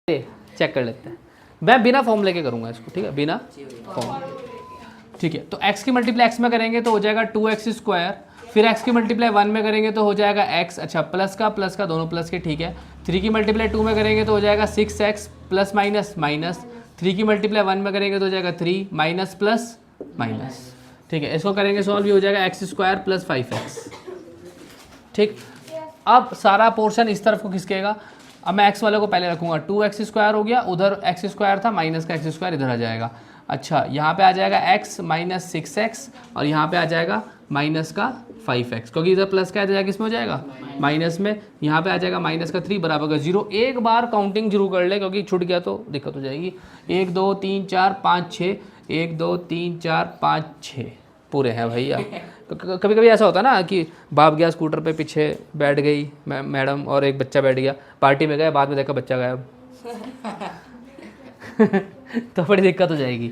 Check कर लेते हैं। मैं बिना फॉर्म लेके करूंगा इसको, ठीक है, बिना फॉर्म। ठीक है, तो x की मल्टीप्लाई x में करेंगे तो हो जाएगा 2x स्क्वायर, फिर x की मल्टीप्लाई 1 में करेंगे तो हो जाएगा x, अच्छा प्लस का दोनों प्लस के, ठीक है। 3 की मल्टीप्लाई 2 में करेंगे तो हो जाएगा 6x प्लस माइनस माइनस, 3 की मल्टीप्लाई 1 में करेंगे तो हो जाएगा 3 माइनस प्लस माइनस, ठीक है। इसको करेंगे सॉल्व, ये हो जाएगा x स्क्वायर प्लस 5x, ठीक। अब सारा पोर्शन इस तरफ को खिसकेगा। अब मैं x वाले को पहले रखूंगा, 2x स्क्वायर हो गया, उधर x स्क्वायर था, माइनस का x स्क्वायर इधर आ जाएगा। अच्छा यहाँ पे आ जाएगा x माइनस 6x और यहाँ पे आ जाएगा माइनस का 5x, क्योंकि इधर प्लस का है तो जाएगा किस में हो जाएगा माइनस में। यहाँ पे आ जाएगा माइनस का 3 बराबर का 0। एक बार काउंटिंग शुरू कर ले, क्योंकि छूट गया तो दिक्कत हो जाएगी। 1 2 3 4 5 6, 1 2 3 4 5 6 पूरे हैं भैया। कभी कभी ऐसा होता है ना कि बाप गया स्कूटर पे, पीछे बैठ गई मैडम और एक बच्चा बैठ गया, पार्टी में गए, बाद में देखा बच्चा गायब तो बड़ी दिक्कत हो जाएगी।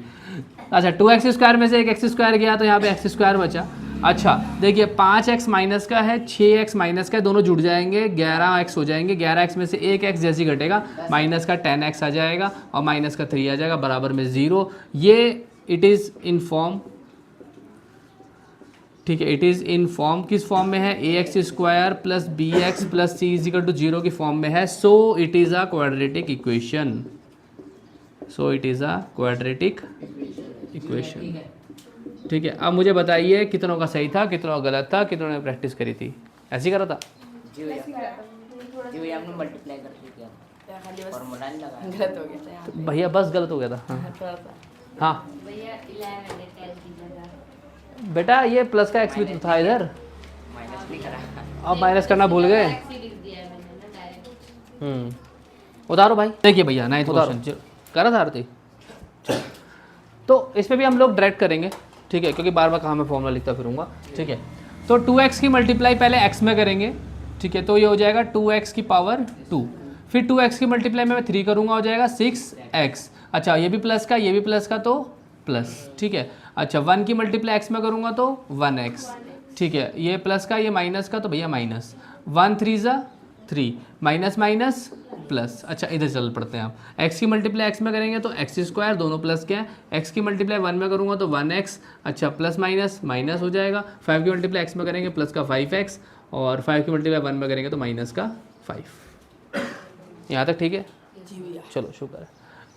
अच्छा 2x स्क्वायर में से एक x स्क्वायर गया तो यहाँ पे x स्क्वायर बचा। अच्छा देखिए 5x माइनस का है, 6x माइनस का है, दोनों जुड़ जाएंगे 11x हो जाएंगे। 11x में से एक x जैसी घटेगा, माइनस का 10x आ जाएगा और माइनस का 3 आ जाएगा बराबर में 0। ये इट इज़ इन फॉर्म, ठीक है, इट इज़ इन फॉर्म। किस फॉर्म में है, ax square plus b x plus c equal to 0 की फॉर्म में है। So it is a quadratic equation, so it is a quadratic equation, ठीक है। अब मुझे बताइए कितनों का सही था, कितनों का गलत था, कितनों ने प्रैक्टिस करी थी, ऐसे ही करा था जी भैया हमने मल्टीप्लाई कर दिया, फॉर्मूला नहीं लगाया, गलत हो गया था तो भैया, बस गलत हो गया था। हाँ भैया 11 ने 10 की जगह बेटा ये प्लस का x भी तो था इधर, माइनस नहीं करा। अब माइनस करना भूल गए। x ही लिख दिया है मैंने ना डायरेक्ट। उतारो भाई, देखिए भैया नाइन्थ क्वेश्चन करा था आरती, तो इस पे भी हम लोग डायरेक्ट करेंगे, ठीक है, क्योंकि बार बार कहाँ मैं फॉर्मूला लिखता फिरूंगा, ठीक है। तो 2x की मल्टीप्लाई पहले x में करेंगे, ठीक है, तो ये हो जाएगा 2x की पावर 2, फिर 2x की मल्टीप्लाई में मैं 3 करूँगा, हो जाएगा 6x। अच्छा ये भी प्लस का, ये भी प्लस का, तो प्लस, ठीक है। अच्छा 1 की मल्टीप्लाई x में करूँगा तो 1x, ठीक है, ये प्लस का, ये माइनस का, तो भैया माइनस 1 3 ज़ा 3, माइनस माइनस प्लस। अच्छा इधर चल पड़ते हैं आप, x की मल्टीप्लाई x में करेंगे तो x स्क्वायर, दोनों प्लस के हैं, x की मल्टीप्लाई 1 में करूँगा तो 1x, अच्छा प्लस माइनस माइनस हो जाएगा। 5 की मल्टीप्लाई x में करेंगे प्लस का 5x, और 5 की मल्टीप्लाई 1 में करेंगे तो माइनस का 5। यहाँ तक ठीक है, चलो शुक्र है।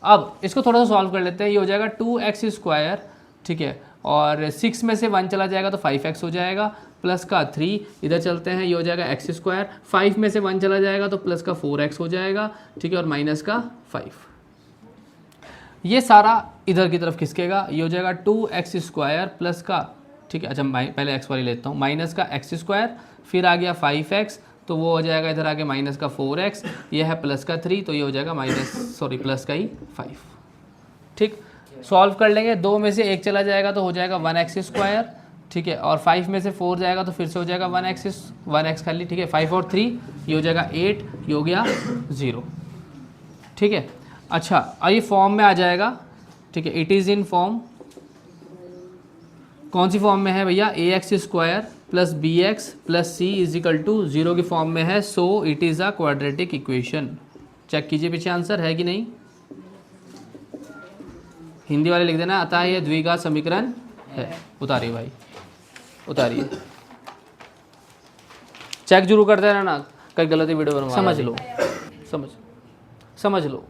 अब इसको थोड़ा सा सॉल्व कर लेते हैं। ये हो जाएगा 2x स्क्वायर, ठीक है, और 6 में से 1 चला जाएगा तो 5x हो जाएगा, प्लस का 3 इधर चलते हैं, ये हो जाएगा x स्क्वायर, 5 में से 1 चला जाएगा तो प्लस का 4x हो जाएगा, ठीक है, और माइनस का 5। ये सारा इधर की तरफ खिसकेगा, ये हो जाएगा 2x स्क्वायर प्लस का, ठीक है, अच्छा पहले x वाली लेता हूँ, माइनस का x स्क्वायर, फिर आ गया 5x, तो वो हो जाएगा इधर आगे माइनस का 4x, ये है प्लस का 3, तो ये हो जाएगा प्लस का ही 5, ठीक। सॉल्व कर लेंगे, 2 में से 1 चला जाएगा तो हो जाएगा 1x स्क्वायर, ठीक है, और 5 में से 4 जाएगा तो फिर से हो जाएगा 1x खाली, ठीक है, 5 और 3 ये हो जाएगा 8, ये हो गया 0, ठीक है। अच्छा अब ये फॉर्म में आ जाएगा, ठीक है, इट इज़ इन फॉर्म। कौन सी फॉर्म में है भैया, ax square plus b x plus c equal to 0 की फॉर्म में है। So it is a quadratic equation. Check कीजिए पीछे आंसर है कि नहीं, हिंदी वाले लिख देना, अतः यह द्विघात समीकरण है। उतारिए भाई, उतारिए, चेक जरूर करते रहना ना, कई गलती वीडियो बनवा, समझ लो, समझ लो।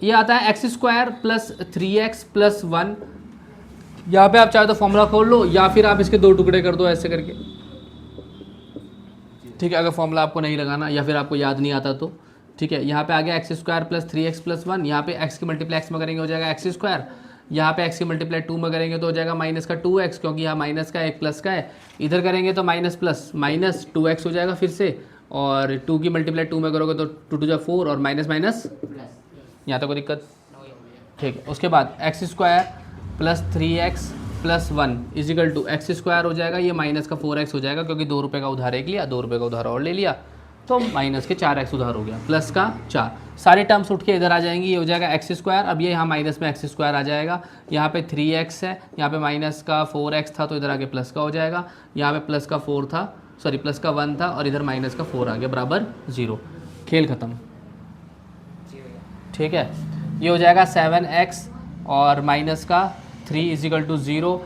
ये आता है x square plus 3x plus 1। यहाँ पे आप चाहे तो फॉर्मूला खोल लो, या फिर आप इसके 2 टुकड़े कर दो ऐसे करके, ठीक है, अगर फॉर्मूला आपको नहीं लगाना या फिर आपको याद नहीं आता तो, ठीक है। यहाँ पे आ गया x square plus 3x plus 1, यहाँ पे x की मल्टीप्लाई x में करेंगे हो जाएगा x स्क्वायर, यहाँ पे x की मल्टीप्लाई 2 में करेंगे तो हो जाएगा माइनस का 2x, क्योंकि यहाँ माइनस का एक प्लस का है, इधर करेंगे तो माइनस प्लस माइनस 2x हो जाएगा फिर से, और 2 की मल्टीप्लाई 2 में करोगे तो 2 2 जा 4 और माइनस माइनस, यहाँ तक कोई दिक्कत, ठीक है। उसके बाद x square plus 3x plus 1 equal to x square हो जाएगा, ये माइनस का 4x हो जाएगा, क्योंकि 2 रुपये का उधार एक लिया, 2 रुपये का उधार और ले लिया, तो माइनस के 4x उधार हो गया, प्लस का 4, सारे टर्म्स उठ के इधर आ जाएंगी, ये हो जाएगा x स्क्वायर। अब ये यहाँ माइनस में x स्क्वायर आ जाएगा, यहाँ पे 3x है, यहाँ पे माइनस का 4x था तो इधर आके प्लस का हो जाएगा, यहाँ पे प्लस का 4 था सॉरी प्लस का 1 था और इधर माइनस का 4 आ गया बराबर 0। खेल ख़त्म। जी भैया। ठीक है, ये हो जाएगा 7x और माइनस का 3 इजिकल टू 0।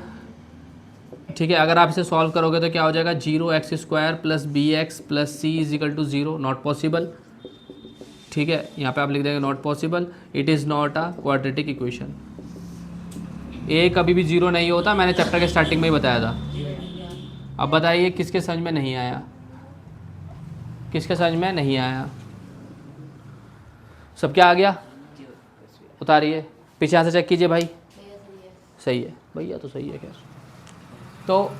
ठीक है, अगर आप इसे सॉल्व करोगे तो क्या हो जाएगा 0x² plus bx plus c equal to 0, not possible. ठीक है, यहाँ पे आप लिख देंगे not possible, it is not a quadratic equation. A कभी भी 0 नहीं होता, मैंने चैप्टर के स्टार्टिंग में ही बताया था। अब बताइए किसके समझ में नहीं आया, किसके समझ में नहीं आया? सब क्या आ गया? उतारिए, पीछे यहाँ से चेक कीजिए भाई। सही है भैया, तो सही है खैर। तो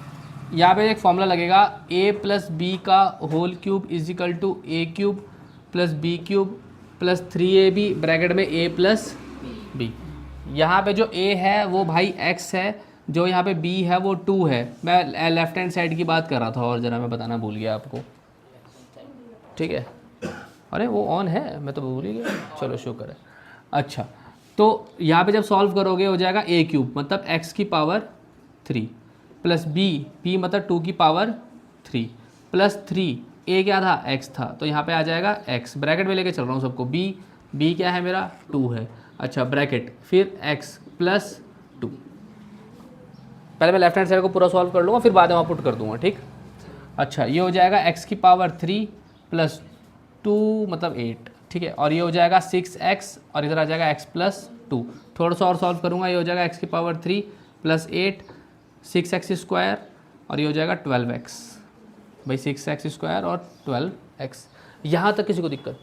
यहाँ पे एक फॉर्मूला लगेगा a प्लस बी का whole cube is equal to a cube plus b cube plus 3ab bracket में a प्लस बी। यहाँ पे जो a है वो भाई x है, जो यहाँ पे b है वो 2 है। मैं लेफ्ट हैंड साइड की बात कर रहा था और ज़रा मैं बताना भूल गया आपको। ठीक है, अरे वो ऑन है, मैं तो भूल ही गया, चलो शुक्र है। अच्छा, तो यहाँ पे जब सॉल्व करोगे हो जाएगा a क्यूब मतलब x की पावर 3 प्लस b मतलब 2 की पावर 3 प्लस 3, a क्या था x था, तो यहाँ पे आ जाएगा x, ब्रैकेट में लेके चल रहा हूँ सबको, b क्या है मेरा 2 है। अच्छा ब्रैकेट फिर x प्लस 2। पहले मैं लेफ्ट हैंड साइड को पूरा सॉल्व कर लूँगा, फिर बाद में वहाँ पुट कर दूँगा। ठीक, अच्छा ये हो जाएगा x की पावर 3 प्लस 2 मतलब 8। ठीक है, और ये हो जाएगा 6x और इधर आ जाएगा x प्लस 2। थोड़ा सा और सॉल्व करूँगा, ये हो जाएगा x की पावर 3 प्लस 8 6x² और ये हो जाएगा 12x। भाई 6x² और 12x, यहाँ तक किसी को दिक्कत?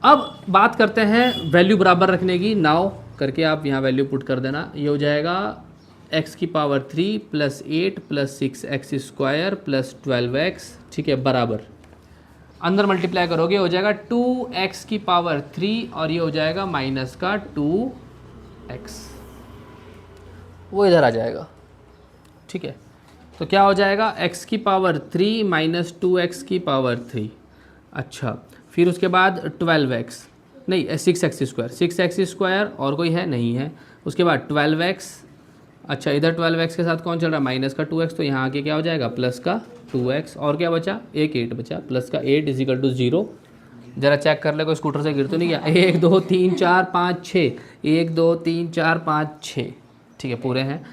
अब बात करते हैं वैल्यू बराबर रखने की। नाउ करके आप यहाँ वैल्यू पुट कर देना। ये हो जाएगा x की power 3 plus 8 plus 6x² plus 12x। ठीक है, बराबर अंदर मल्टीप्लाई करोगे हो जाएगा 2x की पावर 3 और ये हो जाएगा माइनस का 2x, वो इधर आ जाएगा। ठीक है, तो क्या हो जाएगा x की पावर 3 माइनस 2x की पावर 3। अच्छा, फिर उसके बाद 12x नहीं 6x² और कोई है नहीं है। उसके बाद 12x। अच्छा, इधर 12x के साथ कौन चल रहा है माइनस का 2x, तो यहाँ आके क्या हो जाएगा प्लस का 2x और क्या बचा एक 8 बचा, प्लस का 8 इज इक्वल टू 0। जरा चेक कर ले कोई स्कूटर से गिर तो नहीं गया। 1 2 3 4 5 6, 1 2 3 4 5 6। ठीक है, पूरे हैं,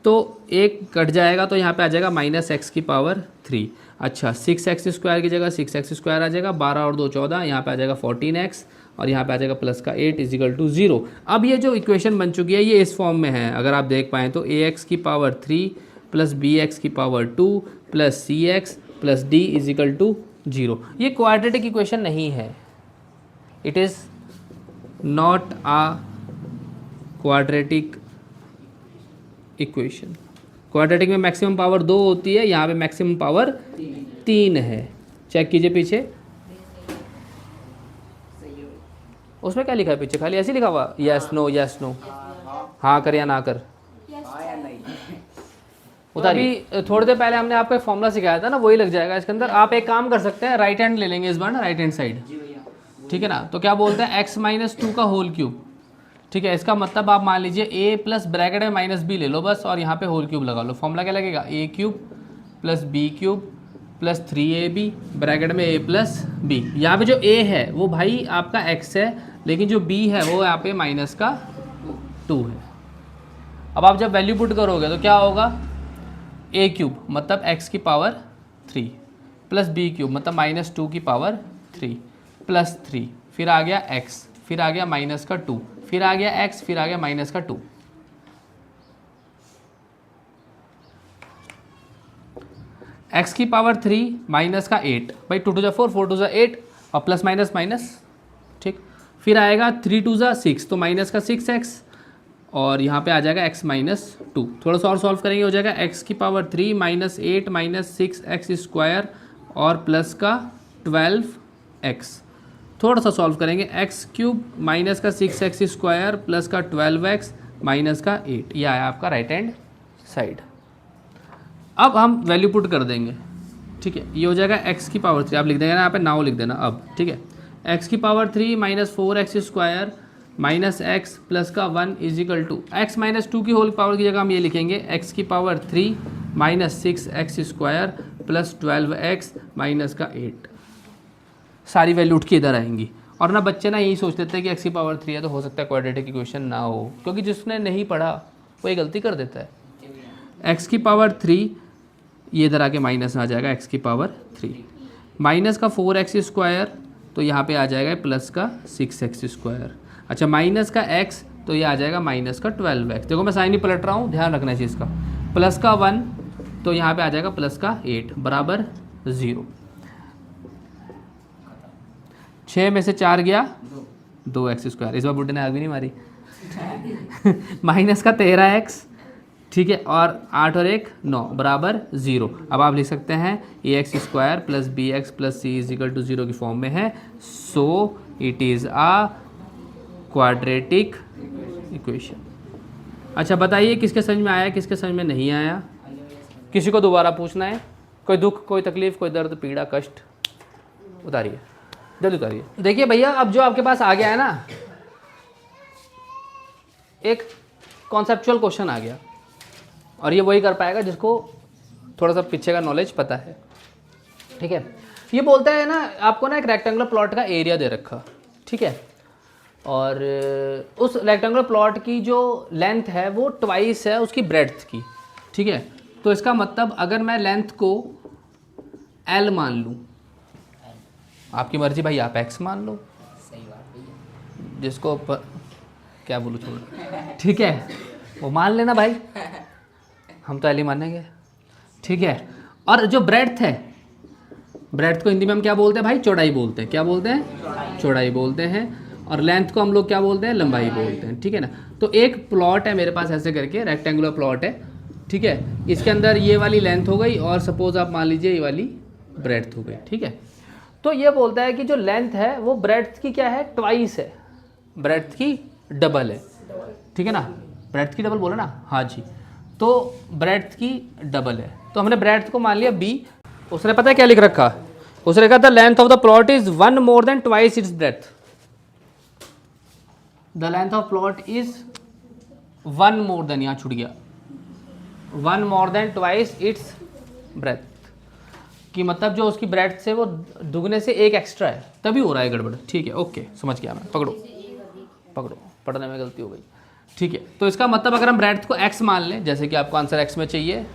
तो एक कट जाएगा तो यहाँ पे आ जाएगा माइनस x की पावर 3। अच्छा, 6x² की जगह 6x² आ जाएगा, 12 और 2 14, यहाँ पे आ जाएगा 14x और यहाँ पे आ जाएगा प्लस का 8 इज इक्वल टू 0। अब ये जो इक्वेशन बन चुकी है ये इस फॉर्म में है, अगर आप देख पाएँ तो ax की पावर 3 प्लस bx की power 2 plus cx plus d is equal to 0। ये क्वाड्रेटिक इक्वेशन नहीं है, it is not a quadratic equation. Quadratic में मैक्सिमम पावर 2 होती है, यहाँ पे मैक्सिमम पावर 3 है। चेक कीजिए पीछे, उसमें क्या लिखा है पीछे, खाली ऐसे लिखा हुआ यस नो, हाँ कर या ना कर। उतारिए। थोड़ी देर पहले हमने आपको एक फॉर्मूला सिखाया था ना, वही लग जाएगा इसके अंदर। आप एक काम कर सकते हैं, राइट हैंड ले लेंगे इस बार ना, राइट हैंड साइड। ठीक है ना, तो क्या बोलते हैं x माइनस 2 का होल क्यूब। ठीक है, इसका मतलब आप मान लीजिए a प्लस ब्रैकेट में माइनस b ले लो बस, और यहाँ पे होल क्यूब लगा लो। फॉर्मूला क्या लगेगा a cube plus b cube plus 3ab bracket में a प्लस b। यहाँ पे जो a है वो भाई आपका x है, लेकिन जो b है वो यहाँ पे माइनस का 2 है। अब आप जब वैल्यू पुट करोगे तो क्या होगा, a क्यूब मतलब x की पावर 3 प्लस b क्यूब मतलब माइनस 2 की पावर 3 प्लस 3, फिर आ गया x, फिर आ गया माइनस का 2, फिर आ गया x, फिर आ गया माइनस का 2। x की पावर 3 माइनस का 8, भाई 2 2 4, 4 2 8 और प्लस माइनस माइनस। ठीक, फिर आएगा 3 2 6, तो माइनस का 6x और यहाँ पे आ जाएगा x माइनस 2। थोड़ा सा और सॉल्व करेंगे, हो जाएगा x की पावर 3 माइनस 8 माइनस 6x² और प्लस का 12x। थोड़ा सा सॉल्व करेंगे, x क्यूब माइनस का 6x² प्लस का 12x माइनस का 8। ये आया आपका राइट हैंड साइड। अब हम वैल्यू पुट कर देंगे। ठीक है, ये हो जाएगा x की पावर 3, आप लिख देंगे ना यहाँ पे, नाउ लिख देना अब। ठीक है, x की power 3 minus 4x² minus x plus का 1 is equal to x minus 2 की होल पावर की जगह हम ये लिखेंगे एक्स की power 3 minus 6x square plus 12x minus का 8। सारी वैल्यू उठ के इधर आएंगी। और ना बच्चे ना यही सोच लेते हैं कि एक्स की पावर 3 है तो हो सकता है क्वाड्रेटिक इक्वेशन ना हो, क्योंकि जिसने नहीं पढ़ा वो ये गलती कर देता है। एक्स की पावर 3 ये इधर आके माइनस में आ जाएगा एक्स की पावर 3 माइनस का 4x स्क्वायर तो यहाँ पे आ जाएगा प्लस का 6x स्क्वायर। अच्छा माइनस का x तो ये आ जाएगा माइनस का 12x। देखो मैं साइन ही पलट रहा हूँ, ध्यान रखना चाहिए इसका। प्लस का 1 तो यहाँ पे आ जाएगा प्लस का 8 बराबर 0। 6 में से 4 गया 2x स्क्वायर। इस बार बुड्ढे ने आग भी नहीं मारी। माइनस का 13x, ठीक है, और 8 और 1 9 बराबर 0। अब आप लिख सकते हैं ax square plus b x plus c is equal to 0 की फॉर्म में है। So it is a quadratic equation. अच्छा बताइए किसके समझ में आया, किसके समझ में नहीं आया? किसी को दोबारा पूछना है? कोई दुख, कोई तकलीफ, कोई दर्द, पीड़ा, कष्ट? उतारिए, जल्दी उतारिए। देखिए भैया अब जो आपके पास आ गया है ना, एक कॉन्सेप्चुअल क्वेश्चन आ गया, और ये वही कर पाएगा जिसको थोड़ा सा पीछे का नॉलेज पता है। ठीक है, ये बोलता है ना आपको ना एक रेक्टेंगुलर प्लॉट का एरिया दे रखा, ठीक है, और उस रेक्टेंगुलर प्लॉट की जो लेंथ है वो ट्वाइस है उसकी ब्रेड्थ की, ठीक है। तो इसका मतलब अगर मैं लेंथ को L मान लूँ, आपकी मर्जी भाई, आप x मान लो, सही बात भैया। जिसको क्या बोलूँ छोड़, ठीक है, वो मान लेना भाई, हम तो L ही मानेंगे, ठीक है। और जो ब्रेड्थ है, ब्रेड्थ को हिंदी में हम क्या बोलते हैं भाई? चौड़ाई बोलते हैं। क्या बोलते हैं? चौड़ाई बोलते हैं। और लेंथ को हम लोग क्या बोलते हैं? लंबाई बोलते हैं, ठीक है ना। तो एक प्लॉट है मेरे पास ऐसे करके, रेक्टेंगुलर प्लॉट है, ठीक है, इसके अंदर ये वाली लेंथ हो गई और सपोज आप मान लीजिए ये वाली ब्रेड्थ हो गई, ठीक है। तो ये बोलता है कि जो लेंथ है वो ब्रेड्थ की क्या है? ट्वाइस है, ब्रेड्थ की डबल है, ठीक है ना। ब्रेड्थ की डबल बोला ना, हाँ जी, तो ब्रेड्थ की डबल है। तो हमने ब्रेड्थ को मान लिया b। उसने पता है क्या लिख रखा? उसने लिखा था length of the plot is 1 more than twice its breadth. The length of plot is 1 more than, यहाँ छूट गया, 1 more than twice its breadth, कि मतलब जो उसकी ब्रेड्थ से वो दुगने से एक एक्स्ट्रा है, तभी हो रहा है गड़बड़, ठीक है, ओके समझ गया मैं। पकड़ो पकड़ो, पढ़ने में गलती हो गई, ठीक है। तो इसका मतलब अगर हम ब्रेड्थ को x मान लें, जैसे कि आपको आंसर x में चाहिए,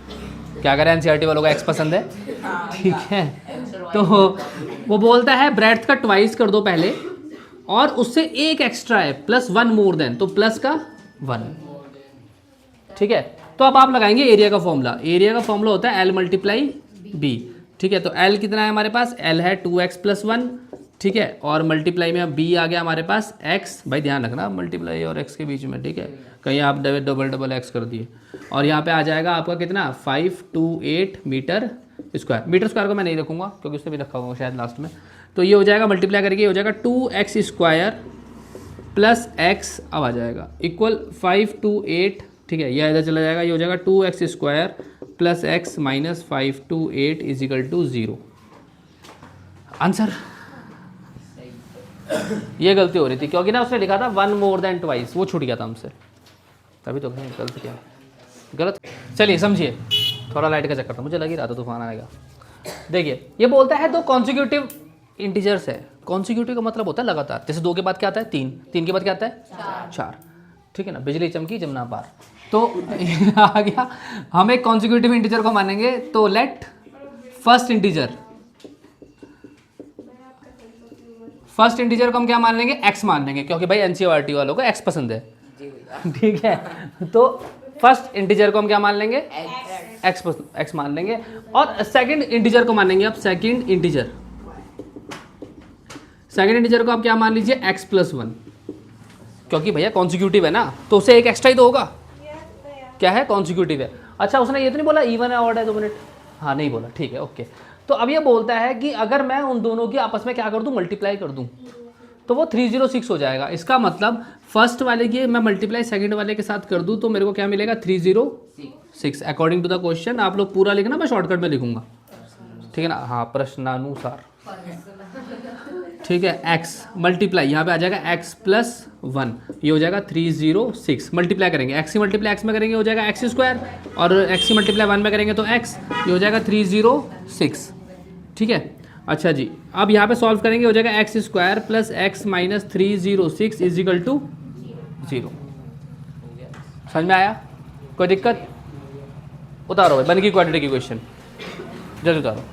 क्या करें, एनसीईआरटी वालों को x पसंद है, ठीक है, तो वो बोलता है ब्रेड्थ का ट्वाइस कर दो पहले, और उससे एक एक्स्ट्रा है प्लस 1 मोर देन, तो प्लस का 1, ठीक है। तो अब आप लगाएंगे एरिया का फॉर्मूला। एरिया का फॉर्मूला होता है L मल्टीप्लाई बी, ठीक है। तो L कितना है हमारे पास? L है 2x प्लस 1, ठीक है, और मल्टीप्लाई में अब b आ गया हमारे पास x। भाई ध्यान रखना मल्टीप्लाई और x के बीच में, ठीक है, कहीं आप डबल x कर दिए। और यहाँ पे आ जाएगा आपका कितना? 528 मीटर स्क्वायर। मीटर स्क्वायर को मैं नहीं रखूँगा क्योंकि उससे भी रखा होगा शायद लास्ट में। तो ये हो जाएगा मल्टीप्लाई करके, ये हो जाएगा 2x स्क्वायर प्लस x, अब आ जाएगा इक्वल 528, ठीक है, यह इधर चला जाएगा, ये हो जाएगा 2x square plus x minus 528 is equal to 0। Answer ये गलती हो रही थी क्योंकि ना उसने लिखा था 1 मोर देन ट्वाइस, वो छूट गया था हमसे, तभी तो गलत क्या गलत। चलिए समझिए, थोड़ा लाइट का चक्कर था, मुझे लग ही रहा था तूफान आएगा। देखिए ये बोलता है दो कॉन्सिक्यूटिव इंटीजर्स है। कॉन्सिक्यूटिव का मतलब होता है लगातार, जैसे 2 के बाद क्या आता है? 3, 3 के बाद क्या आता है? 4, ठीक है ना। बिजली चमकी जमुना पार, तो आ गया। हम एक कॉन्सिक्यूटिव इंटीजर को मानेंगे, तो लेट फर्स्ट इंटीजर को हम क्या मान लेंगे? x मान लेंगे, क्योंकि भाई एनसीईआरटी वालों को x पसंद है, ठीक है। तो फर्स्ट इंटीजर को हम क्या मान लेंगे? x मान लेंगे। और सेकंड इंटीजर को मानेंगे अब, सेकंड इंटीजर को आप क्या मान लीजिए? x प्लस 1, क्योंकि भैया कॉन्सिक्यूटिव है ना, तो उसे एक एक्स्ट्रा ही तो होगा। क्या है? कॉन्सिक्यूटिव है। अच्छा उसने ये तो नहीं बोला इवन है ऑड है? 2 मिनट, हाँ नहीं बोला, ठीक है ओके। तो अब ये बोलता है कि अगर मैं उन दोनों की आपस में क्या कर दूं? मल्टीप्लाई कर दूं, तो वो 306 हो जाएगा। इसका मतलब फर्स्ट वाले की मैं मल्टीप्लाई सेकंड वाले के साथ कर दूं तो मेरे को क्या मिलेगा? 306 अकॉर्डिंग टू द क्वेश्चन। आप लोग पूरा लिखना, मैं शॉर्टकट में लिखूंगा, ठीक है ना, हाँ प्रश्नानुसार, ठीक है, x मल्टीप्लाई यहाँ पे आ जाएगा x प्लस 1, ये हो जाएगा 306। मल्टीप्लाई करेंगे, x की मल्टीप्लाई x में करेंगे हो जाएगा x स्क्वायर, और x की मल्टीप्लाई 1 में करेंगे तो x, ये हो जाएगा 306। ठीक है, अच्छा जी, अब यहाँ पे सॉल्व करेंगे हो जाएगा x square plus x minus 306 equal to 0। समझ में आया? कोई दिक्कत? उतारो भाई, बन की क्वाड्रेटिक इक्वेशन, जल्दी उतारो।